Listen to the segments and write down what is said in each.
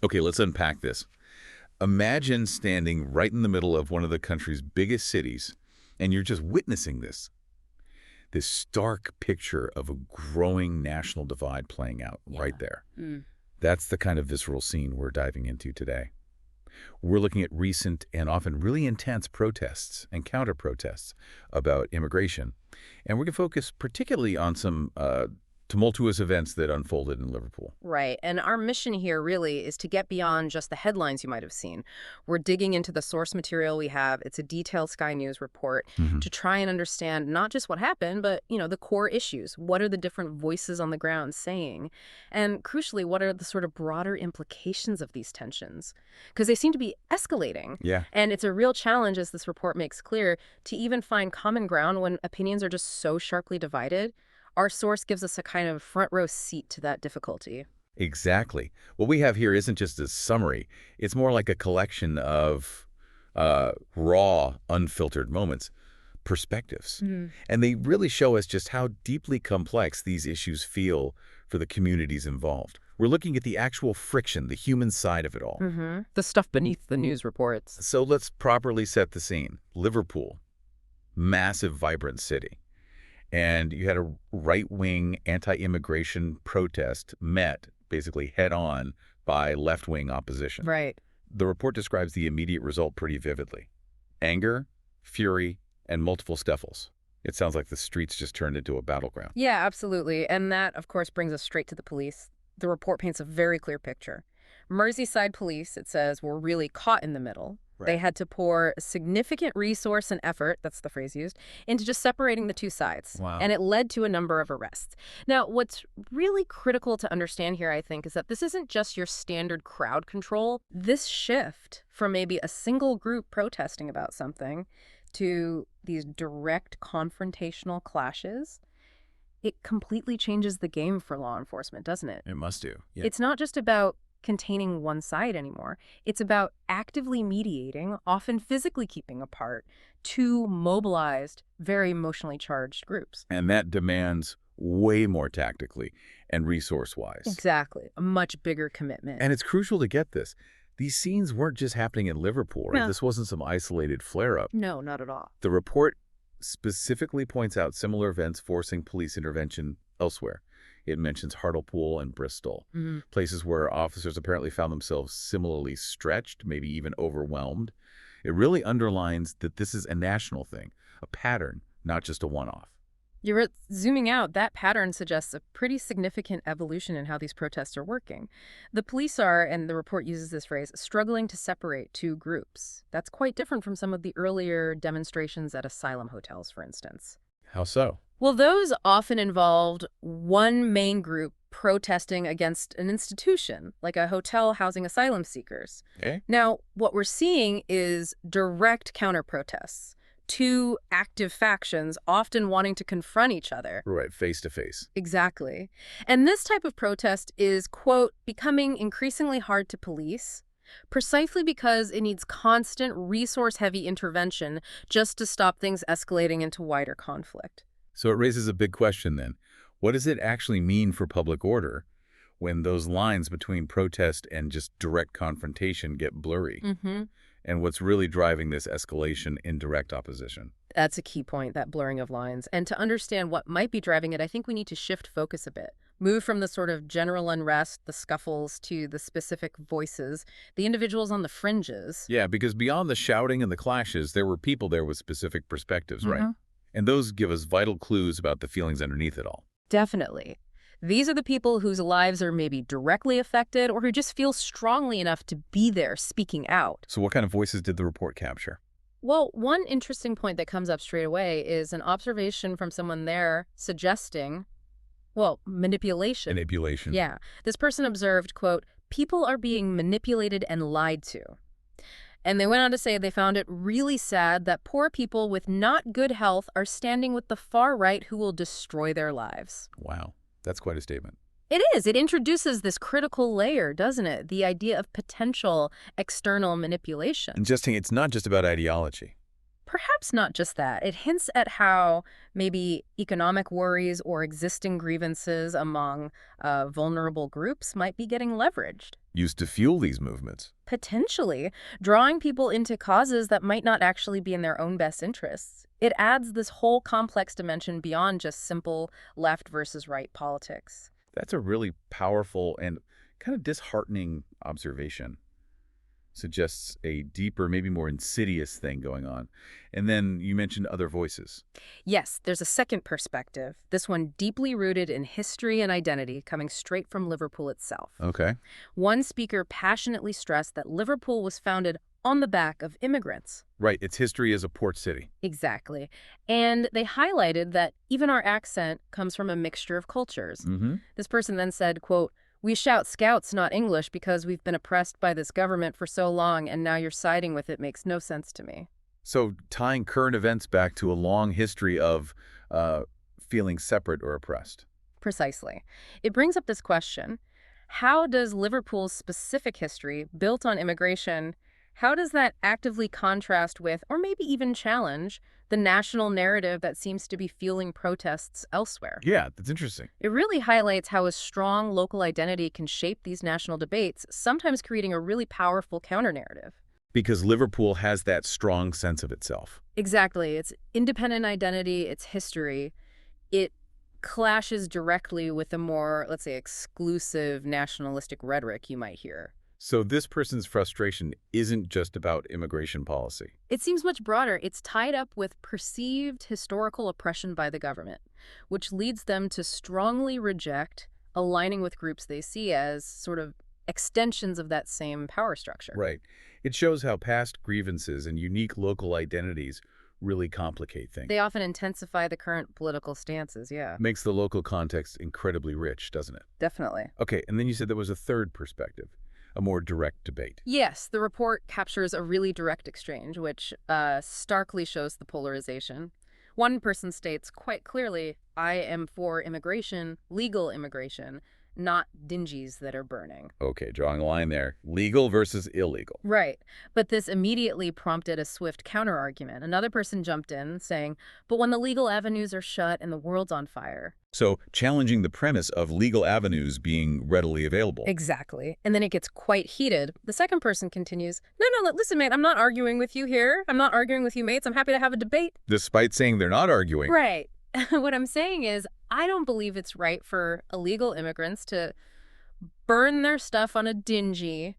Okay, let's unpack this. Imagine standing right in the middle of one of the country's biggest cities, and you're just witnessing this stark picture of a growing national divide playing out right there. Mm. That's the kind of visceral scene we're diving into today. We're looking at recent and often really intense protests and counter-protests about immigration. And we're going to focus particularly on some tumultuous events that unfolded in Liverpool. Right. And our mission here really is to get beyond just the headlines you might have seen. We're digging into the source material we have. It's a detailed Sky News report to try and understand not just what happened, but, the core issues. What are the different voices on the ground saying? And crucially, what are the sort of broader implications of these tensions? Because they seem to be escalating. Yeah. And it's a real challenge, as this report makes clear, to even find common ground when opinions are just so sharply divided. Our source gives us a kind of front row seat to that difficulty. Exactly. What we have here isn't just a summary. It's more like a collection of raw, unfiltered moments, perspectives. And they really show us just how deeply complex these issues feel for the communities involved. We're looking at the actual friction, the human side of it all. The stuff beneath the news reports. So let's properly set the scene. Liverpool, massive, vibrant city. And you had a right-wing anti-immigration protest met basically head-on by left-wing opposition. Right. The report describes the immediate result pretty vividly. Anger, fury, and multiple scuffles. It sounds like the streets just turned into a battleground. Yeah, absolutely. And that, of course, brings us straight to the police. The report paints a very clear picture. Merseyside police, it says, were really caught in the middle. Right. They had to pour significant resource and effort, that's the phrase used, into just separating the two sides. Wow. And it led to a number of arrests. Now, what's really critical to understand here, I think, is that this isn't just your standard crowd control. This shift from maybe a single group protesting about something to these direct confrontational clashes, it completely changes the game for law enforcement, doesn't it? It must do. Yeah. It's not just about containing one side anymore. It's about actively mediating, often physically keeping apart, two mobilized, very emotionally charged groups. And that demands way more tactically and resource-wise. Exactly. A much bigger commitment. And it's crucial to get this. These scenes weren't just happening in Liverpool, right? No. This wasn't some isolated flare-up. No, not at all. The report specifically points out similar events forcing police intervention elsewhere. It mentions Hartlepool and Bristol, places where officers apparently found themselves similarly stretched, maybe even overwhelmed. It really underlines that this is a national thing, a pattern, not just a one-off. You're zooming out, that pattern suggests a pretty significant evolution in how these protests are working. The police are, and the report uses this phrase, struggling to separate two groups. That's quite different from some of the earlier demonstrations at asylum hotels, for instance. How so? Well, those often involved one main group protesting against an institution, like a hotel housing asylum seekers. Okay. Now, what we're seeing is direct counter-protests. Two active factions often wanting to confront each other. Right, face to face. Exactly. And this type of protest is, quote, becoming increasingly hard to police, precisely because it needs constant resource-heavy intervention just to stop things escalating into wider conflict. So it raises a big question then. What does it actually mean for public order when those lines between protest and just direct confrontation get blurry? And what's really driving this escalation in direct opposition? That's a key point, that blurring of lines. And to understand what might be driving it, I think we need to shift focus a bit. Move from the sort of general unrest, the scuffles, to the specific voices, the individuals on the fringes. Yeah, because beyond the shouting and the clashes, there were people there with specific perspectives, right? And those give us vital clues about the feelings underneath it all. Definitely. These are the people whose lives are maybe directly affected or who just feel strongly enough to be there speaking out. So what kind of voices did the report capture? Well, one interesting point that comes up straight away is an observation from someone there suggesting, well, manipulation. Manipulation. Yeah. This person observed, quote, people are being manipulated and lied to. And they went on to say they found it really sad that poor people with not good health are standing with the far right who will destroy their lives. Wow. That's quite a statement. It is. It introduces this critical layer, doesn't it? The idea of potential external manipulation. And it's not just about ideology. Perhaps not just that. It hints at how maybe economic worries or existing grievances among vulnerable groups might be getting leveraged. used to fuel these movements. Potentially, drawing people into causes that might not actually be in their own best interests. It adds this whole complex dimension beyond just simple left versus right politics. That's a really powerful and kind of disheartening observation. Suggests a deeper, maybe more insidious thing going on. And then you mentioned other voices. Yes, there's a second perspective, this one deeply rooted in history and identity, coming straight from Liverpool itself. Okay. One speaker passionately stressed that Liverpool was founded on the back of immigrants. Right, its history as a port city. Exactly. And they highlighted that even our accent comes from a mixture of cultures. This person then said, quote, "We shout Scouts, not English, because we've been oppressed by this government for so long, and now you're siding with it makes no sense to me." So tying current events back to a long history of feeling separate or oppressed. Precisely. It brings up this question. How does Liverpool's specific history, built on immigration, how does that actively contrast with, or maybe even challenge, the national narrative that seems to be fueling protests elsewhere? Yeah, that's interesting. It really highlights how a strong local identity can shape these national debates, sometimes creating a really powerful counter-narrative. Because Liverpool has that strong sense of itself. Exactly. Its independent identity, its history, it clashes directly with the more, let's say, exclusive nationalistic rhetoric you might hear. So this person's frustration isn't just about immigration policy. It seems much broader. It's tied up with perceived historical oppression by the government, which leads them to strongly reject aligning with groups they see as sort of extensions of that same power structure. Right. It shows how past grievances and unique local identities really complicate things. They often intensify the current political stances, yeah. Makes the local context incredibly rich, doesn't it? Definitely. Okay, and then you said there was a third perspective, a more direct debate. Yes, the report captures a really direct exchange, which starkly shows the polarization. One person states quite clearly, "I am for immigration, legal immigration, not dingies that are burning." Okay, drawing a line there. Legal versus illegal. Right. But this immediately prompted a swift counterargument. Another person jumped in, saying, "But when the legal avenues are shut and the world's on fire." So challenging the premise of legal avenues being readily available. Exactly. And then it gets quite heated. The second person continues, No, listen, mate, I'm not arguing with you here. I'm not arguing with you, mates. I'm happy to have a debate." Despite saying they're not arguing. Right. What I'm saying is, I don't believe it's right for illegal immigrants to burn their stuff on a dingy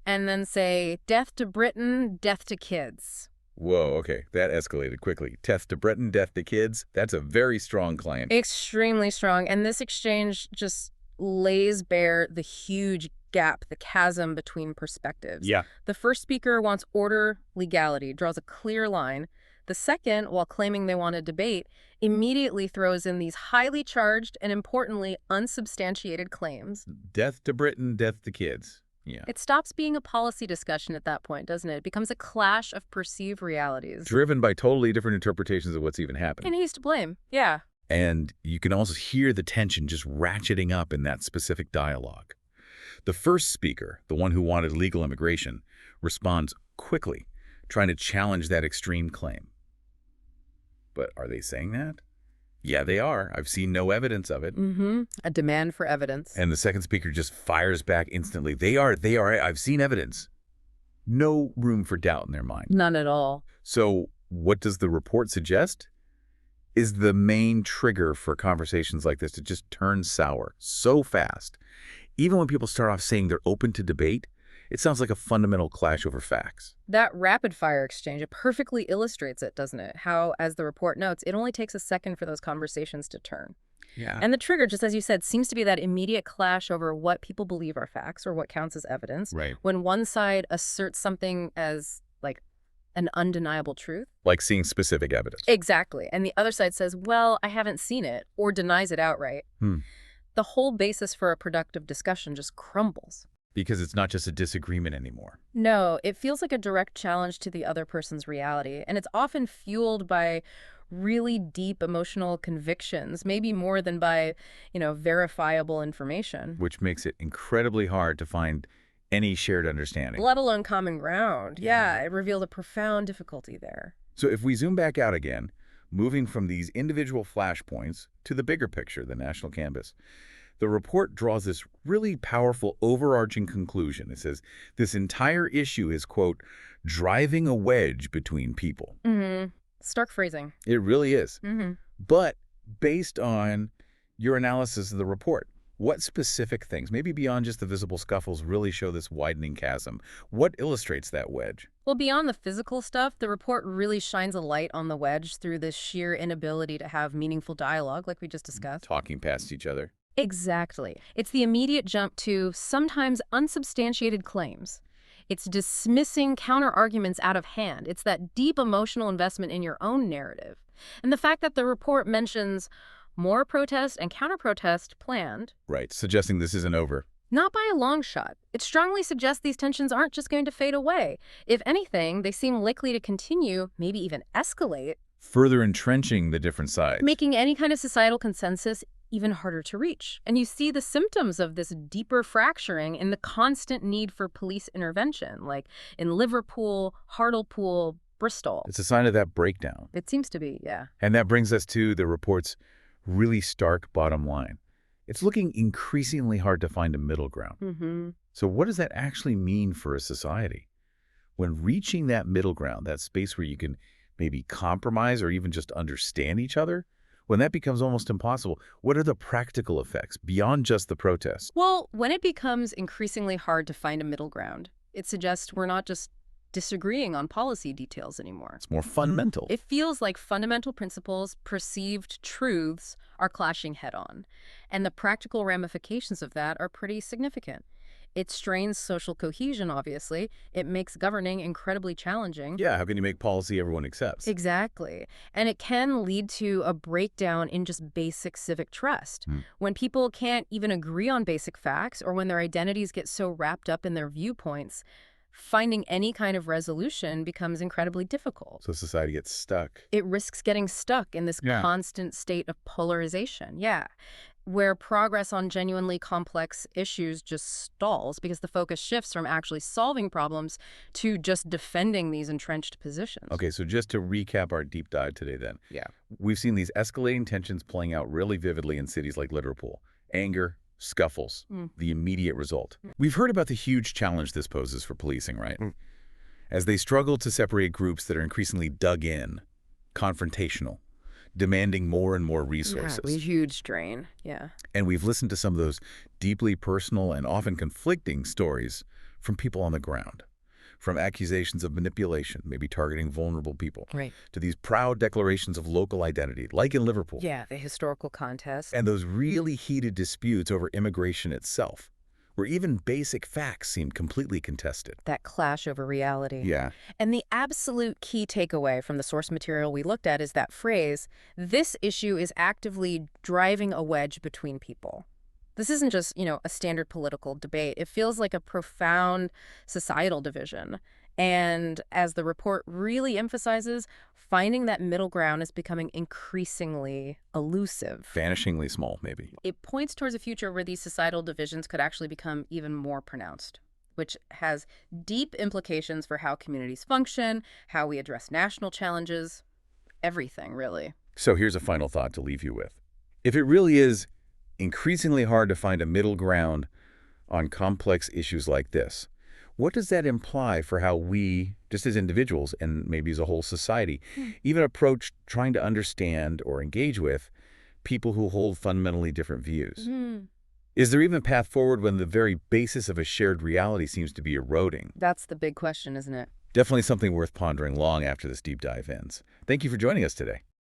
and then say, "Death to Britain, death to kids." Whoa, okay, that escalated quickly. Death to Britain, death to kids. That's a very strong claim. Extremely strong. And this exchange just lays bare the huge gap, the chasm between perspectives. Yeah. The first speaker wants order, legality, draws a clear line. The second, while claiming they want a debate, immediately throws in these highly charged and, importantly, unsubstantiated claims. Death to Britain, death to kids. Yeah. It stops being a policy discussion at that point, doesn't it? It becomes a clash of perceived realities. Driven by totally different interpretations of what's even happening. And he's to blame. Yeah. And you can also hear the tension just ratcheting up in that specific dialogue. The first speaker, the one who wanted legal immigration, responds quickly, trying to challenge that extreme claim. But are they saying that? Yeah, they are. I've seen no evidence of it. A demand for evidence. And the second speaker just fires back instantly. They are. I've seen evidence. No room for doubt in their mind. None at all. So what does the report suggest? Is the main trigger for conversations like this to just turn sour so fast. Even when people start off saying they're open to debate, it sounds like a fundamental clash over facts. That rapid-fire exchange, it perfectly illustrates it, doesn't it? How, as the report notes, it only takes a second for those conversations to turn. Yeah. And the trigger, just as you said, seems to be that immediate clash over what people believe are facts or what counts as evidence. Right. When one side asserts something as, like, an undeniable truth. Like seeing specific evidence. Exactly. And the other side says, well, I haven't seen it, or denies it outright. The whole basis for a productive discussion just crumbles. Because it's not just a disagreement anymore. No, it feels like a direct challenge to the other person's reality. And it's often fueled by really deep emotional convictions, maybe more than by, verifiable information. Which makes it incredibly hard to find any shared understanding. Let alone common ground. Yeah, it revealed a profound difficulty there. So if we zoom back out again, moving from these individual flashpoints to the bigger picture, the national canvas, the report draws this really powerful overarching conclusion. It says this entire issue is, quote, driving a wedge between people. Stark phrasing. It really is. But based on your analysis of the report, what specific things, maybe beyond just the visible scuffles, really show this widening chasm? What illustrates that wedge? Well, beyond the physical stuff, the report really shines a light on the wedge through this sheer inability to have meaningful dialogue, like we just discussed. Talking past each other. Exactly. It's the immediate jump to sometimes unsubstantiated claims. It's dismissing counter-arguments out of hand. It's that deep emotional investment in your own narrative. And the fact that the report mentions more protest and counter-protest planned. Right, suggesting this isn't over. Not by a long shot. It strongly suggests these tensions aren't just going to fade away. If anything, they seem likely to continue, maybe even escalate. Further entrenching the different sides. Making any kind of societal consensus even harder to reach. And you see the symptoms of this deeper fracturing in the constant need for police intervention, like in Liverpool, Hartlepool, Bristol. It's a sign of that breakdown. It seems to be, yeah. And that brings us to the report's really stark bottom line. It's looking increasingly hard to find a middle ground. So what does that actually mean for a society? When reaching that middle ground, that space where you can maybe compromise or even just understand each other, when that becomes almost impossible, what are the practical effects beyond just the protests? Well, when it becomes increasingly hard to find a middle ground, it suggests we're not just disagreeing on policy details anymore. It's more fundamental. It feels like fundamental principles, perceived truths, are clashing head-on. And the practical ramifications of that are pretty significant. It strains social cohesion, obviously. It makes governing incredibly challenging. Yeah, how can you make policy everyone accepts? Exactly. And it can lead to a breakdown in just basic civic trust. When people can't even agree on basic facts, or when their identities get so wrapped up in their viewpoints, finding any kind of resolution becomes incredibly difficult. So society gets stuck. It risks getting stuck in this constant state of polarization. Yeah. Where progress on genuinely complex issues just stalls because the focus shifts from actually solving problems to just defending these entrenched positions. Okay, so just to recap our deep dive today then. Yeah. We've seen these escalating tensions playing out really vividly in cities like Liverpool. Anger, scuffles, the immediate result. We've heard about the huge challenge this poses for policing, right? As they struggle to separate groups that are increasingly dug in, confrontational, demanding more and more resources. Yeah, a huge strain, yeah. And we've listened to some of those deeply personal and often conflicting stories from people on the ground. From accusations of manipulation, maybe targeting vulnerable people, to these proud declarations of local identity, like in Liverpool. Yeah, the historical contest. And those really heated disputes over immigration itself, where even basic facts seemed completely contested. That clash over reality. Yeah. And the absolute key takeaway from the source material we looked at is that phrase, this issue is actively driving a wedge between people. This isn't just, a standard political debate. It feels like a profound societal division. And as the report really emphasizes, finding that middle ground is becoming increasingly elusive. Vanishingly small, maybe. It points towards a future where these societal divisions could actually become even more pronounced, which has deep implications for how communities function, how we address national challenges, everything, really. So here's a final thought to leave you with. If it really is increasingly hard to find a middle ground on complex issues like this, what does that imply for how we, just as individuals and maybe as a whole society, even approach trying to understand or engage with people who hold fundamentally different views? Is there even a path forward when the very basis of a shared reality seems to be eroding? That's the big question, isn't it? Definitely something worth pondering long after this deep dive ends. Thank you for joining us today.